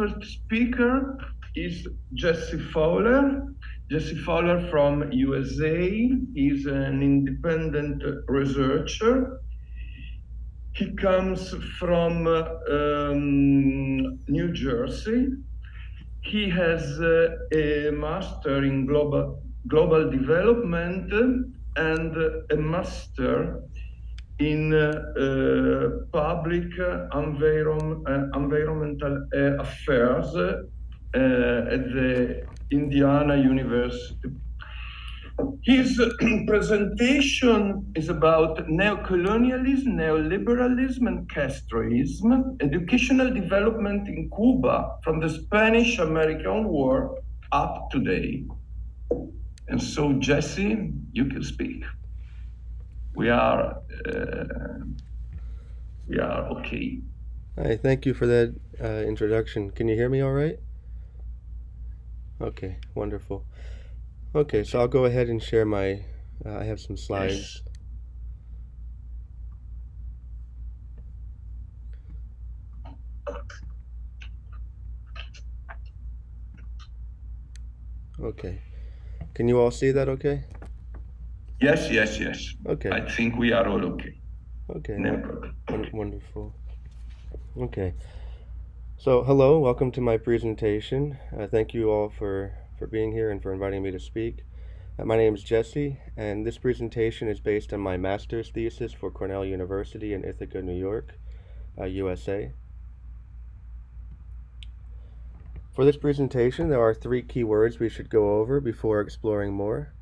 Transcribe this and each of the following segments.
first speaker is Jesse Fowler. Jesse Fowler from USA. He's an independent researcher. He comes from New Jersey. He has a master in global development and a master in public environmental affairs at the Indiana University. His presentation is about neocolonialism, neoliberalism, and Castroism, educational development in Cuba from the Spanish-American War up to today. And so, Jesse, you can speak. We are okay. Hi, thank you for that introduction. Can you hear me all right? Okay, wonderful. Okay, so I'll go ahead and share my, I have some slides. Yes. Okay. Can you all see that okay? Yes. Okay. I think we are all okay. Okay, No problem. wonderful. Okay. So, hello, welcome to my presentation. Thank you all for being here and for inviting me to speak. My name is Jesse, and this presentation is based on my master's thesis for Cornell University in Ithaca, New York, USA. For this presentation, there are three key words we should go over before exploring more.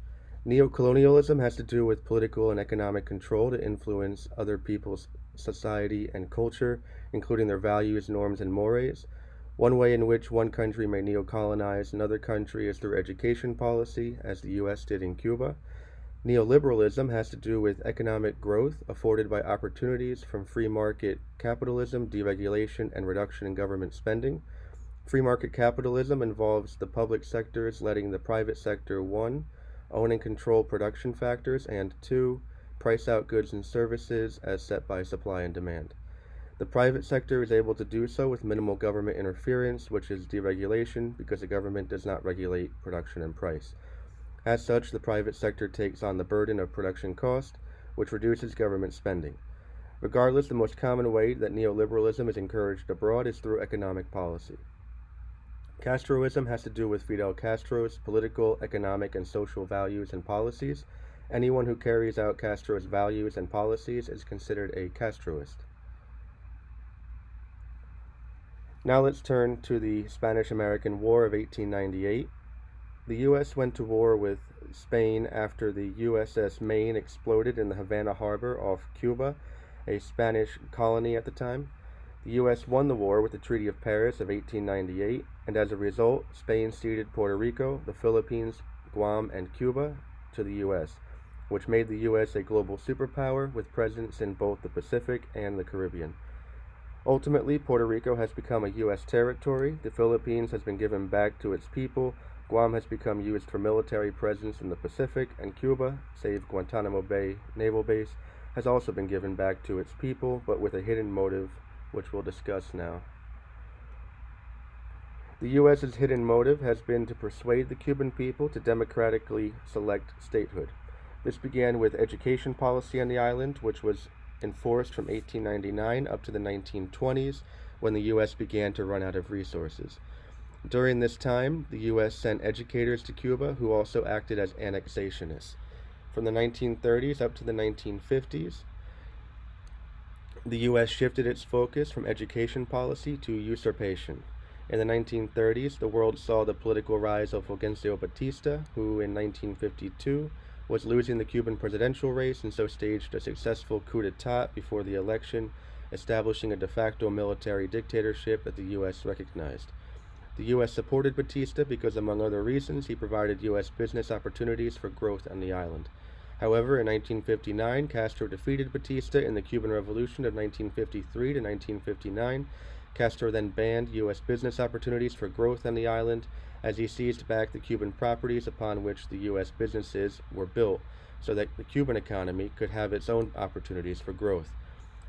Neocolonialism has to do with political and economic control to influence other people's society and culture, including their values, norms, and mores. One way in which one country may neocolonize another country is through education policy, as the US did in Cuba. Neoliberalism has to do with economic growth afforded by opportunities from free market capitalism, deregulation, and reduction in government spending. Free market capitalism involves the public sectors letting the private sector, 1, own and control production factors, and 2, price out goods and services as set by supply and demand. The private sector is able to do so with minimal government interference, which is deregulation, because the government does not regulate production and price. As such, the private sector takes on the burden of production cost, which reduces government spending. Regardless, the most common way that neoliberalism is encouraged abroad is through economic policy. Castroism has to do with Fidel Castro's political, economic, and social values and policies. Anyone who carries out Castro's values and policies is considered a Castroist. Now let's turn to the Spanish-American War of 1898. The U.S. went to war with Spain after the USS Maine exploded in the Havana harbor off Cuba, a Spanish colony at the time. The U.S. won the war with the Treaty of Paris of 1898, and as a result, Spain ceded Puerto Rico, the Philippines, Guam, and Cuba to the U.S., which made the U.S. a global superpower with presence in both the Pacific and the Caribbean. Ultimately, Puerto Rico has become a U.S. territory, the Philippines has been given back to its people, Guam has become used for military presence in the Pacific, and Cuba, save Guantanamo Bay Naval Base, has also been given back to its people, but with a hidden motive, which we'll discuss now. The U.S.'s hidden motive has been to persuade the Cuban people to democratically select statehood. This began with education policy on the island, which was enforced from 1899 up to the 1920s, when the U.S. began to run out of resources. During this time, the U.S. sent educators to Cuba who also acted as annexationists. From the 1930s up to the 1950s, the U.S. shifted its focus from education policy to usurpation. In the 1930s, the world saw the political rise of Fulgencio Batista, who in 1952 was losing the Cuban presidential race and so staged a successful coup d'etat before the election, establishing a de facto military dictatorship that the U.S. recognized. The U.S. supported Batista because, among other reasons, he provided U.S. business opportunities for growth on the island. However, in 1959, Castro defeated Batista in the Cuban Revolution of 1953 to 1959. Castro then banned U.S. business opportunities for growth on the island as he seized back the Cuban properties upon which the U.S. businesses were built so that the Cuban economy could have its own opportunities for growth.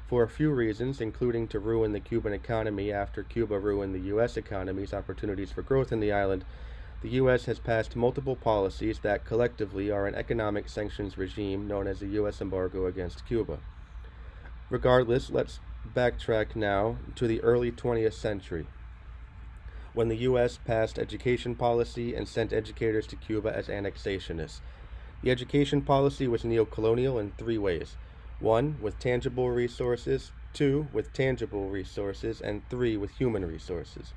For a few reasons, including to ruin the Cuban economy after Cuba ruined the U.S. economy's opportunities for growth in the island, the U.S. has passed multiple policies that collectively are an economic sanctions regime known as the U.S. embargo against Cuba. Regardless, let's backtrack now to the early 20th century, when the U.S. passed education policy and sent educators to Cuba as annexationists. The education policy was neocolonial in three ways. 1, with tangible resources, 2, with tangible resources, and 3, with human resources.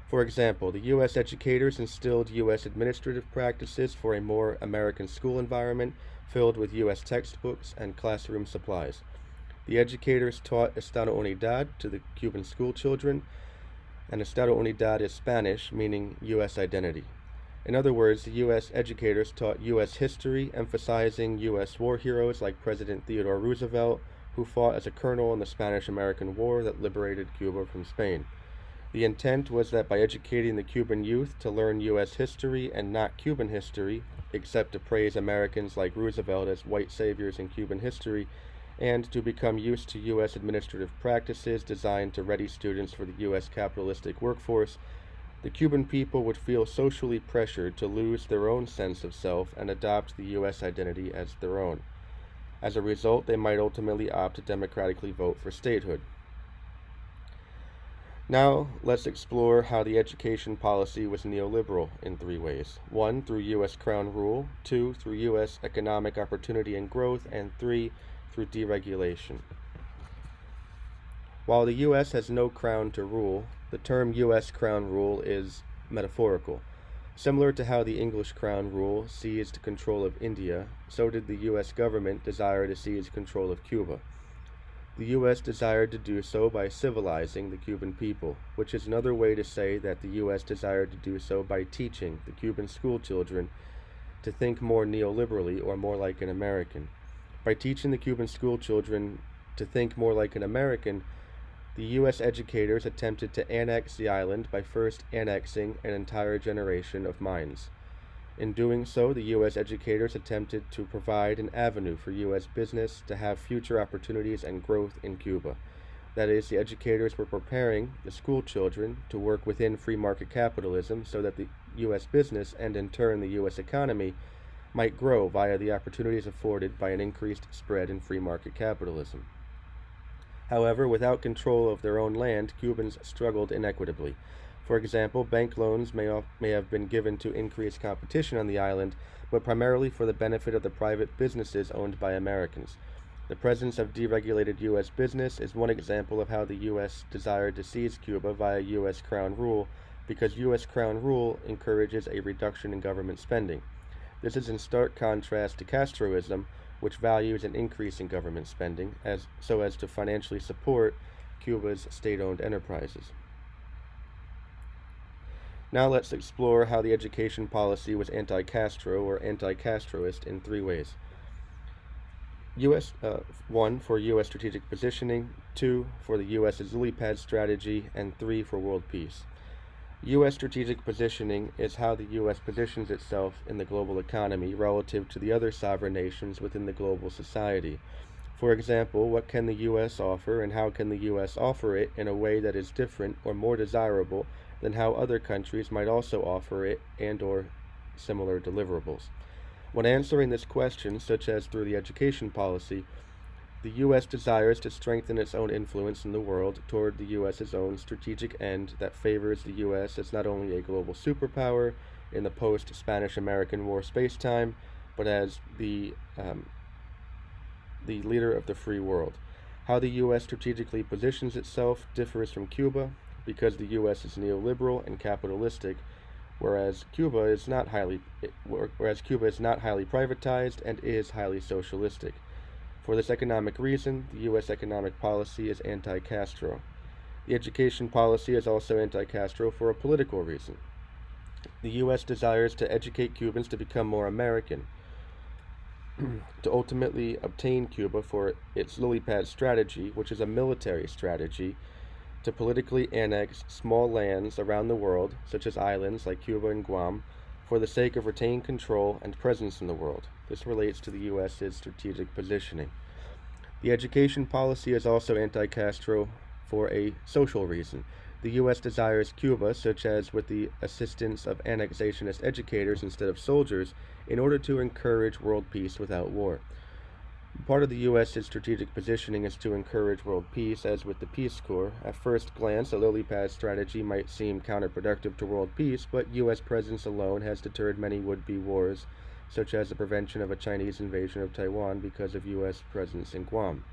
For example, the U.S. educators instilled U.S. administrative practices for a more American school environment filled with U.S. textbooks and classroom supplies. The educators taught Estado Unidad to the Cuban school children, and Estado Unidad is Spanish, meaning U.S. identity. In other words, the U.S. educators taught U.S. history, emphasizing U.S. war heroes like President Theodore Roosevelt, who fought as a colonel in the Spanish-American War that liberated Cuba from Spain. The intent was that by educating the Cuban youth to learn U.S. history and not Cuban history, except to praise Americans like Roosevelt as white saviors in Cuban history, and to become used to U.S. administrative practices designed to ready students for the U.S. capitalistic workforce, the Cuban people would feel socially pressured to lose their own sense of self and adopt the U.S. identity as their own. As a result, they might ultimately opt to democratically vote for statehood. Now, let's explore how the education policy was neoliberal in three ways. 1, through U.S. Crown rule, 2, through U.S. economic opportunity and growth, and 3, through deregulation. While the U.S. has no crown to rule, the term U.S. Crown rule is metaphorical. Similar to how the English Crown rule seized control of India, so did the U.S. government desire to seize control of Cuba. The U.S. desired to do so by civilizing the Cuban people, which is another way to say that the U.S. desired to do so by teaching the Cuban school children to think more neoliberally or more like an American. By teaching the Cuban school children to think more like an American, the U.S. educators attempted to annex the island by first annexing an entire generation of minds. In doing so, the U.S. educators attempted to provide an avenue for U.S. business to have future opportunities and growth in Cuba. That is, the educators were preparing the school children to work within free market capitalism so that the U.S. business, and in turn the U.S. economy, might grow via the opportunities afforded by an increased spread in free market capitalism. However, without control of their own land, Cubans struggled inequitably. For example, bank loans may have been given to increase competition on the island, but primarily for the benefit of the private businesses owned by Americans. The presence of deregulated U.S. business is one example of how the U.S. desired to seize Cuba via U.S. Crown rule, because U.S. Crown rule encourages a reduction in government spending. This is in stark contrast to Castroism, which values an increase in government spending so as to financially support Cuba's state-owned enterprises. Now let's explore how the education policy was anti-Castro or anti-Castroist in three ways. 1, for U.S. strategic positioning, 2, for the U.S.'s lily pad strategy, and 3, for world peace. U.S. strategic positioning is how the U.S. positions itself in the global economy relative to the other sovereign nations within the global society. For example, what can the U.S. offer, and how can the U.S. offer it in a way that is different or more desirable than how other countries might also offer it and or similar deliverables? When answering this question, such as through the education policy, the U.S. desires to strengthen its own influence in the world toward the U.S.'s own strategic end that favors the U.S. as not only a global superpower in the post-Spanish-American War spacetime, but as the leader of the free world. How the U.S. strategically positions itself differs from Cuba, because the U.S. is neoliberal and capitalistic, whereas Cuba is not highly privatized and is highly socialistic. For this economic reason, the U.S. economic policy is anti-Castro. The education policy is also anti-Castro for a political reason. The U.S. desires to educate Cubans to become more American, to ultimately obtain Cuba for its lily pad strategy, which is a military strategy, to politically annex small lands around the world, such as islands like Cuba and Guam, for the sake of retaining control and presence in the world. This relates to the U.S.'s strategic positioning. The education policy is also anti-Castro for a social reason. The U.S. desires Cuba, such as with the assistance of annexationist educators instead of soldiers, in order to encourage world peace without war. Part of the U.S.'s strategic positioning is to encourage world peace, as with the Peace Corps. At first glance, a lily pad strategy might seem counterproductive to world peace, but U.S. presence alone has deterred many would-be wars, such as the prevention of a Chinese invasion of Taiwan because of U.S. presence in Guam.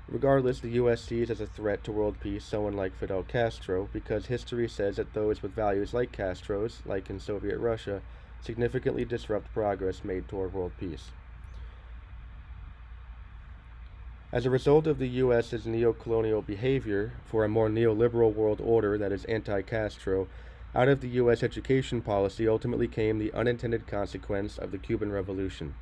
Regardless, the U.S. sees as a threat to world peace someone like Fidel Castro, because history says that those with values like Castro's, like in Soviet Russia, significantly disrupt progress made toward world peace. As a result of the U.S.'s neocolonial behavior for a more neoliberal world order that is anti-Castro, out of the U.S. education policy ultimately came the unintended consequence of the Cuban Revolution.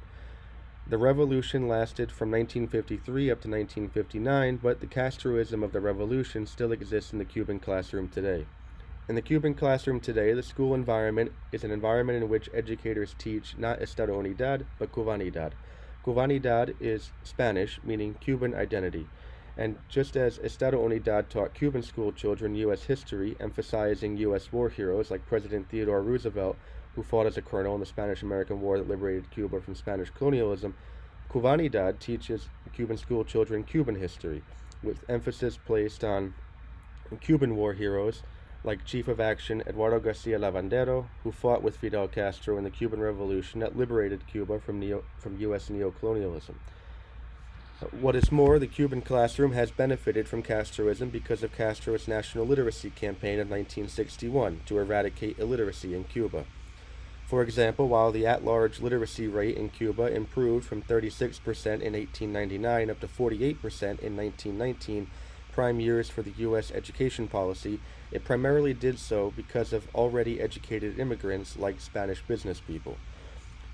The revolution lasted from 1953 up to 1959, but the Castroism of the revolution still exists in the Cuban classroom today. In the Cuban classroom today, the school environment is an environment in which educators teach not estadounidad, but cubanidad. Cubanidad is Spanish, meaning Cuban identity. And just as Estado Unidad taught Cuban school children U.S. history, emphasizing U.S. war heroes like President Theodore Roosevelt, who fought as a colonel in the Spanish-American War that liberated Cuba from Spanish colonialism, Cubanidad teaches Cuban school children Cuban history, with emphasis placed on Cuban war heroes like Chief of Action Eduardo Garcia Lavandero, who fought with Fidel Castro in the Cuban Revolution that liberated Cuba from U.S. neocolonialism. What is more, the Cuban classroom has benefited from Castroism because of Castro's national literacy campaign of 1961 to eradicate illiteracy in Cuba. For example, while the at-large literacy rate in Cuba improved from 36% in 1899 up to 48% in 1919, prime years for the U.S. education policy, it primarily did so because of already educated immigrants like Spanish business people.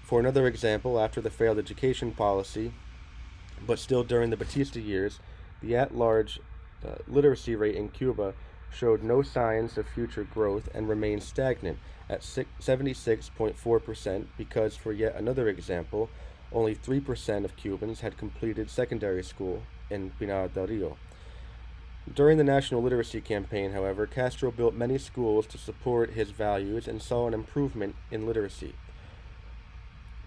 For another example, after the failed education policy, but still during the Batista years, the at-large literacy rate in Cuba showed no signs of future growth and remained stagnant at 76.4% because, for yet another example, only 3% of Cubans had completed secondary school in Pinar del Rio. During the national literacy campaign, however, Castro built many schools to support his values and saw an improvement in literacy.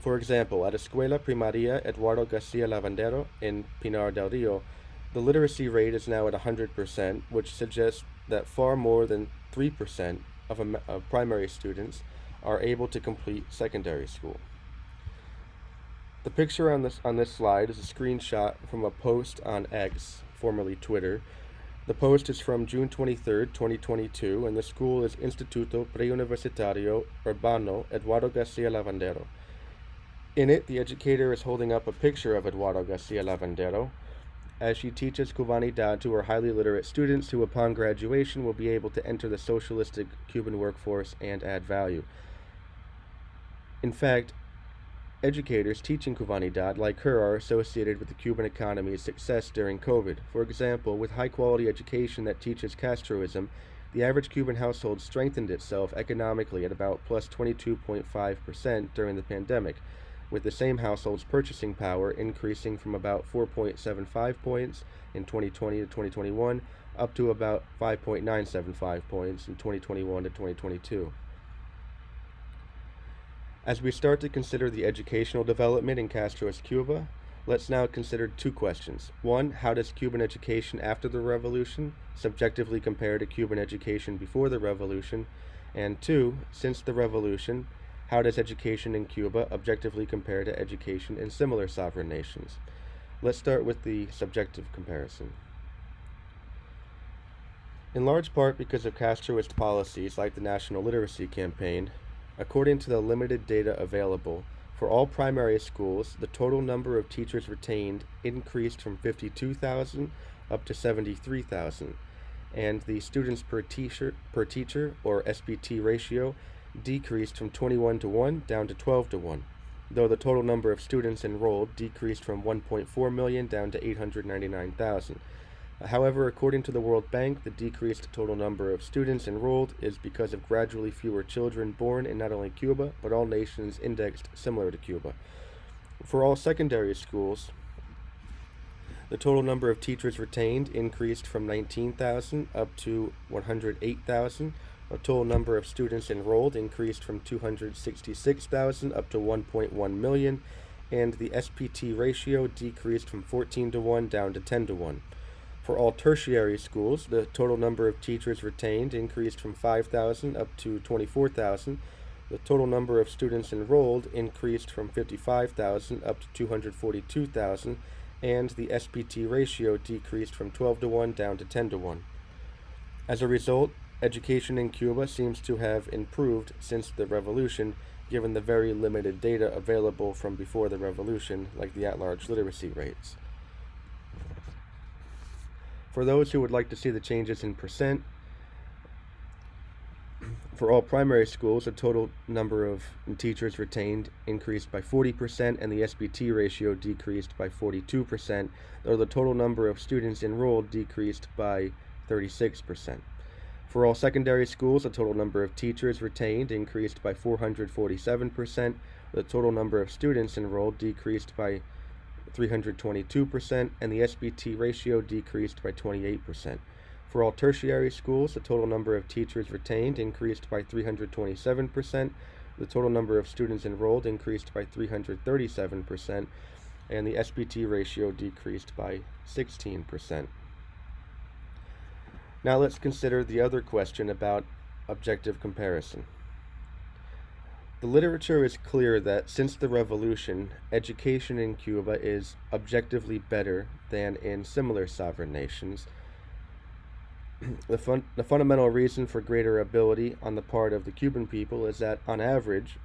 For example, at Escuela Primaria Eduardo Garcia Lavandero in Pinar del Rio, the literacy rate is now at 100%, which suggests that far more than 3% of primary students are able to complete secondary school. The picture on this slide is a screenshot from a post on X, formerly Twitter. The post is from June 23, 2022, and the school is Instituto Preuniversitario Urbano Eduardo Garcia Lavandero. In it, the educator is holding up a picture of Eduardo Garcia Lavandero as she teaches Cubanidad to her highly literate students who, upon graduation, will be able to enter the socialistic Cuban workforce and add value. In fact, educators teaching Cubanidad, like her, are associated with the Cuban economy's success during COVID. For example, with high-quality education that teaches Castroism, the average Cuban household strengthened itself economically at about plus 22.5% during the pandemic, with the same household's purchasing power increasing from about 4.75 points in 2020 to 2021 up to about 5.975 points in 2021 to 2022. As we start to consider the educational development in Castro's Cuba, let's now consider two questions. One, how does Cuban education after the revolution subjectively compare to Cuban education before the revolution? And two, since the revolution, how does education in Cuba objectively compare to education in similar sovereign nations? Let's start with the subjective comparison. In large part because of Castroist policies like the National Literacy Campaign, according to the limited data available, for all primary schools, the total number of teachers retained increased from 52,000 up to 73,000, and the students per teacher or SPT ratio decreased from 21 to 1 down to 12 to 1, though the total number of students enrolled decreased from 1.4 million down to 899,000. However, according to the World Bank, the decreased total number of students enrolled is because of gradually fewer children born in not only Cuba, but all nations indexed similar to Cuba. For all secondary schools, The total number of teachers retained increased from 19,000 up to 108,000. The total number of students enrolled increased from 266,000 up to 1.1 million, and the SPT ratio decreased from 14 to 1 down to 10 to 1. For all tertiary schools, the total number of teachers retained increased from 5,000 up to 24,000. The total number of students enrolled increased from 55,000 up to 242,000, and the SPT ratio decreased from 12 to 1 down to 10 to 1. As a result, education in Cuba seems to have improved since the revolution, given the very limited data available from before the revolution, like the at-large literacy rates. For those who would like to see the changes in percent, for all primary schools, the total number of teachers retained increased by 40%, and the SPT ratio decreased by 42%, though the total number of students enrolled decreased by 36%. For all secondary schools, the total number of teachers retained increased by 447%. The total number of students enrolled decreased by 322%, and the SPT ratio decreased by 28%. For all tertiary schools, the total number of teachers retained increased by 327%. The total number of students enrolled increased by 337%, and the SPT ratio decreased by 16%. Now let's consider the other question about objective comparison. The literature is clear that since the revolution, education in Cuba is objectively better than in similar sovereign nations. The fundamental reason for greater ability on the part of the Cuban people is that, on average,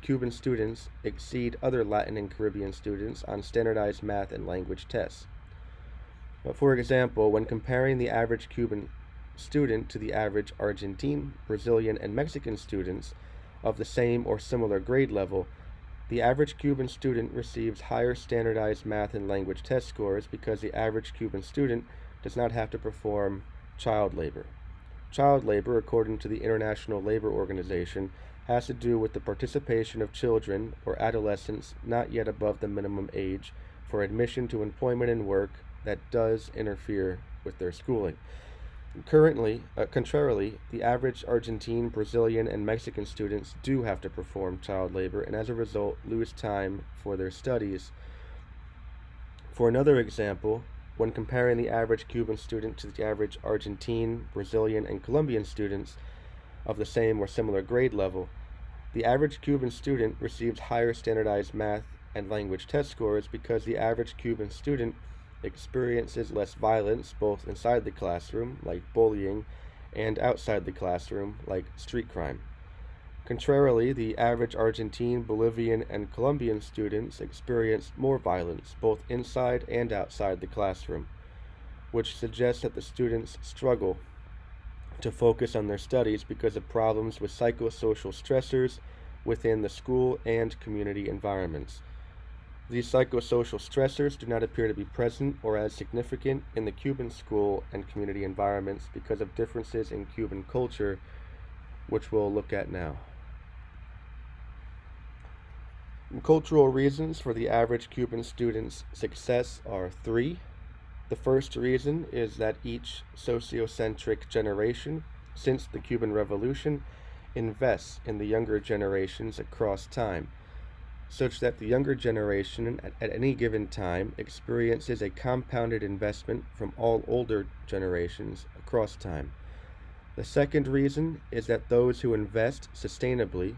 Cuban students exceed other Latin and Caribbean students on standardized math and language tests. For example, when comparing the average Cuban student to the average Argentine, Brazilian, and Mexican students of the same or similar grade level, the average Cuban student receives higher standardized math and language test scores because the average Cuban student does not have to perform child labor. Child labor, according to the International Labor Organization, has to do with the participation of children or adolescents not yet above the minimum age for admission to employment and work that does interfere with their schooling. Contrarily, the average Argentine, Brazilian, and Mexican students do have to perform child labor and as a result lose time for their studies. For another example, when comparing the average Cuban student to the average Argentine, Brazilian, and Colombian students of the same or similar grade level, the average Cuban student receives higher standardized math and language test scores because the average Cuban student experiences less violence both inside the classroom, like bullying, and outside the classroom, like street crime. Contrarily, the average Argentine, Bolivian, and Colombian students experience more violence both inside and outside the classroom, which suggests that the students struggle to focus on their studies because of problems with psychosocial stressors within the school and community environments. These psychosocial stressors do not appear to be present or as significant in the Cuban school and community environments because of differences in Cuban culture, which we'll look at now. Cultural reasons for the average Cuban student's success are three. The first reason is that each sociocentric generation, since the Cuban Revolution, invests in the younger generations across time, such that the younger generation at any given time experiences a compounded investment from all older generations across time. The second reason is that those who invest sustainably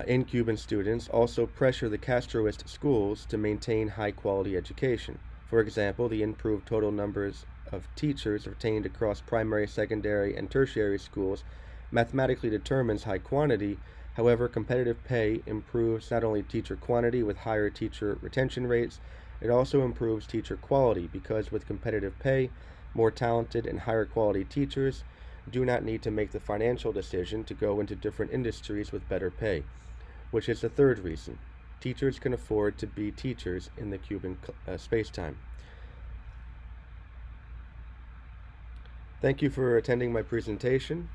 in Cuban students also pressure the Castroist schools to maintain high-quality education. For example, the improved total numbers of teachers retained across primary, secondary, and tertiary schools mathematically determines high quantity. However, competitive pay improves not only teacher quantity with higher teacher retention rates, it also improves teacher quality because with competitive pay, more talented and higher quality teachers do not need to make the financial decision to go into different industries with better pay, which is the third reason. Teachers can afford to be teachers in the Cuban space-time. Thank you for attending my presentation.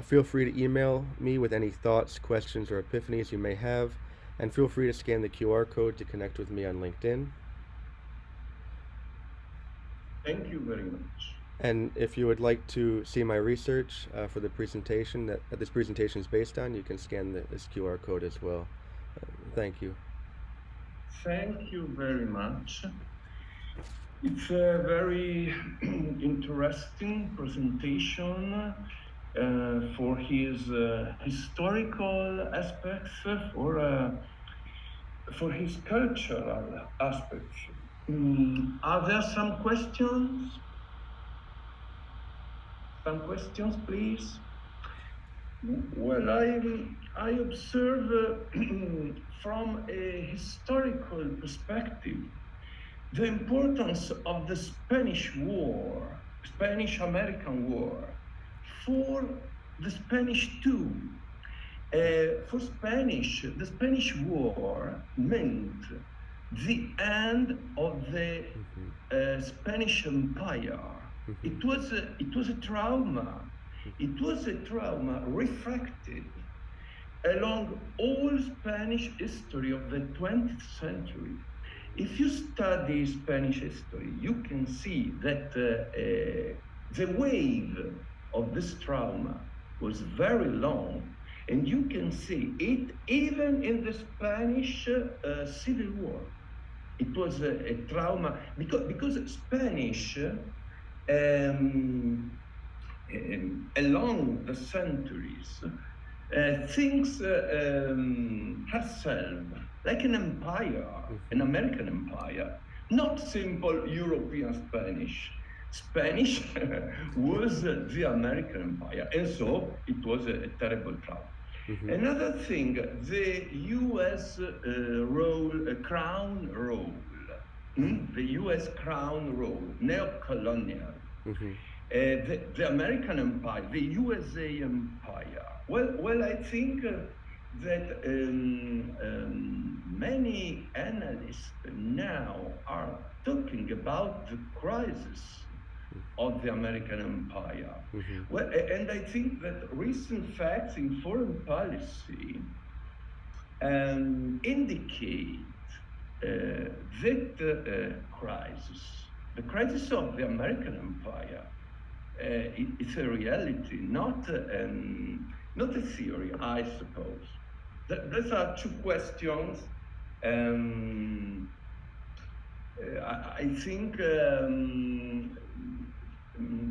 Feel free to email me with any thoughts, questions, or epiphanies you may have. And feel free to scan the QR code to connect with me on LinkedIn. Thank you very much. And if you would like to see my research for the presentation that this presentation is based on, you can scan this QR code as well. Thank you. Thank you very much. It's a very interesting presentation for his historical aspects, for his cultural aspects. Are there some questions? Some questions, please. Well, I observe from a historical perspective the importance of the Spanish War, Spanish-American War, for the Spanish too. For Spanish, the Spanish War meant the end of the Spanish Empire. It was a trauma. It was a trauma reflected along all Spanish history of the 20th century. If you study Spanish history, you can see that the wave of this trauma was very long, and you can see it even in the Spanish Civil War. It was a trauma because Spanish along the centuries thinks herself like an empire, an American empire, not simple European Spanish. Spanish was the American empire, and so it was a terrible trauma. Another thing, the U.S. crown role, the U.S. crown role, neocolonial, the American empire, the USA empire. Well, I think that many analysts now are talking about the crisis of the American empire. Well, and I think that recent facts in foreign policy indicate that crisis, the crisis of the American empire, it's a reality, not a theory, I suppose. Those are two questions. I think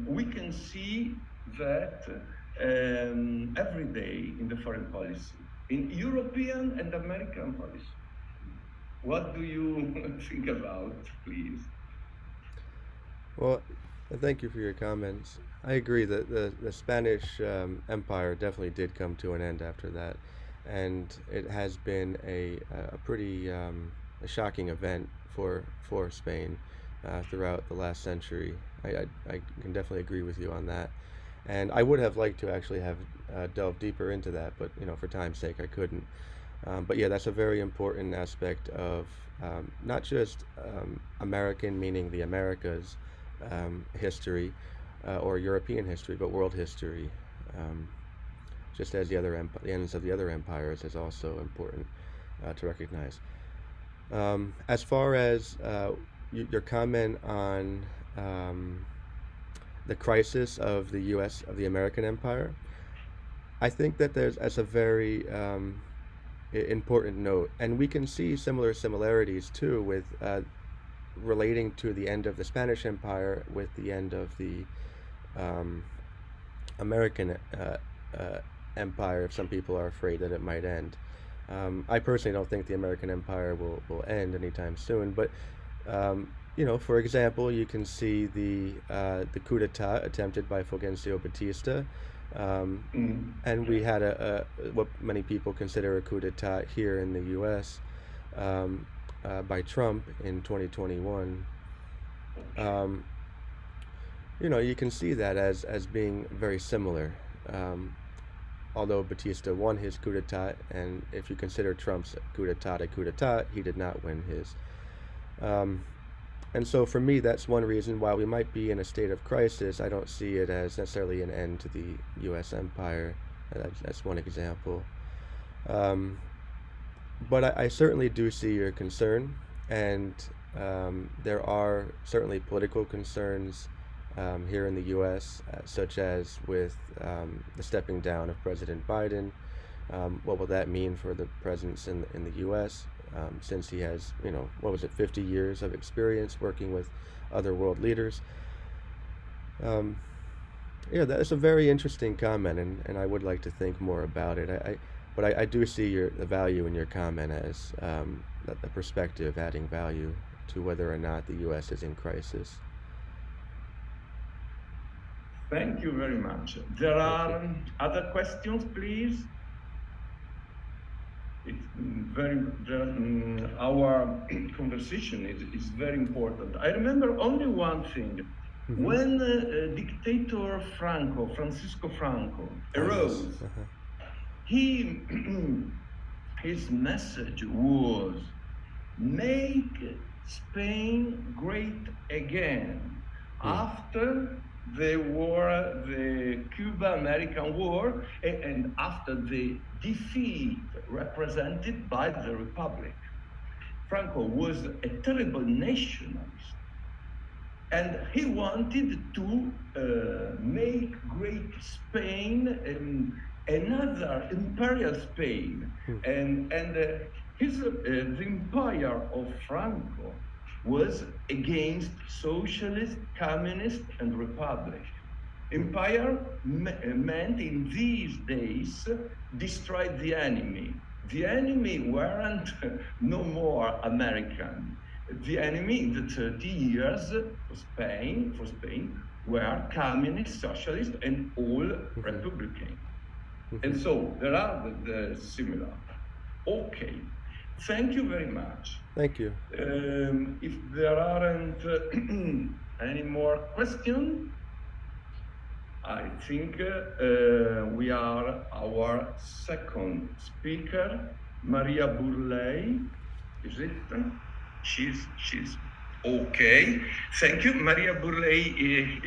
we can see that every day in the foreign policy, in European and American policy. What do you think about, please? Well, thank you for your comments. I agree that the Spanish Empire definitely did come to an end after that, and it has been a pretty a shocking event for Spain throughout the last century. I can definitely agree with you on that, and I would have liked to actually have delved deeper into that, but for time's sake I couldn't. But yeah, that's a very important aspect of not just American, meaning the Americas, history or European history, but world history, just as the ends of the other empires is also important to recognize. As far as your comment on the crisis of the U.S. of the American empire, I think that that's a very important note, and we can see similarities too with relating to the end of the Spanish Empire with the end of the American empire, if some people are afraid that it might end. I personally don't think the American empire will end anytime soon, but for example, you can see the coup d'etat attempted by Fulgencio Batista, and we had what many people consider a coup d'etat here in the U.S. By Trump in 2021. You can see that as being very similar. Although Batista won his coup d'etat, and if you consider Trump's coup d'etat, he did not win his. And so for me, that's one reason why we might be in a state of crisis. I don't see it as necessarily an end to the U.S. empire. That's one example. But I certainly do see your concern, and there are certainly political concerns here in the U.S., such as with the stepping down of President Biden. What will that mean for the presence in the U.S., since he has, 50 years of experience working with other world leaders? Yeah, that's a very interesting comment, and I would like to think more about it. But I do see the value in your comment as the perspective adding value to whether or not the U.S. is in crisis. Thank you very much. There are other questions, please. It's our conversation is very important. I remember only one thing. Mm-hmm. When dictator Francisco Franco arose, his message was, make Spain great again. After the war, the Cuba-American War, and after the defeat represented by the Republic. Franco was a terrible nationalist, and he wanted to make great Spain another imperial Spain, and the empire of Franco was against socialist, communist, and republic. Empire meant in these days destroy the enemy. The enemy weren't no more American. The enemy in the 30 years for Spain were communist, socialist, and all Republican. And so there are the similar. Okay, thank you very much. Thank you. If there aren't any more questions, I think we are our second speaker, Maria Burley. Is it? She's okay. Thank you, Maria Burley.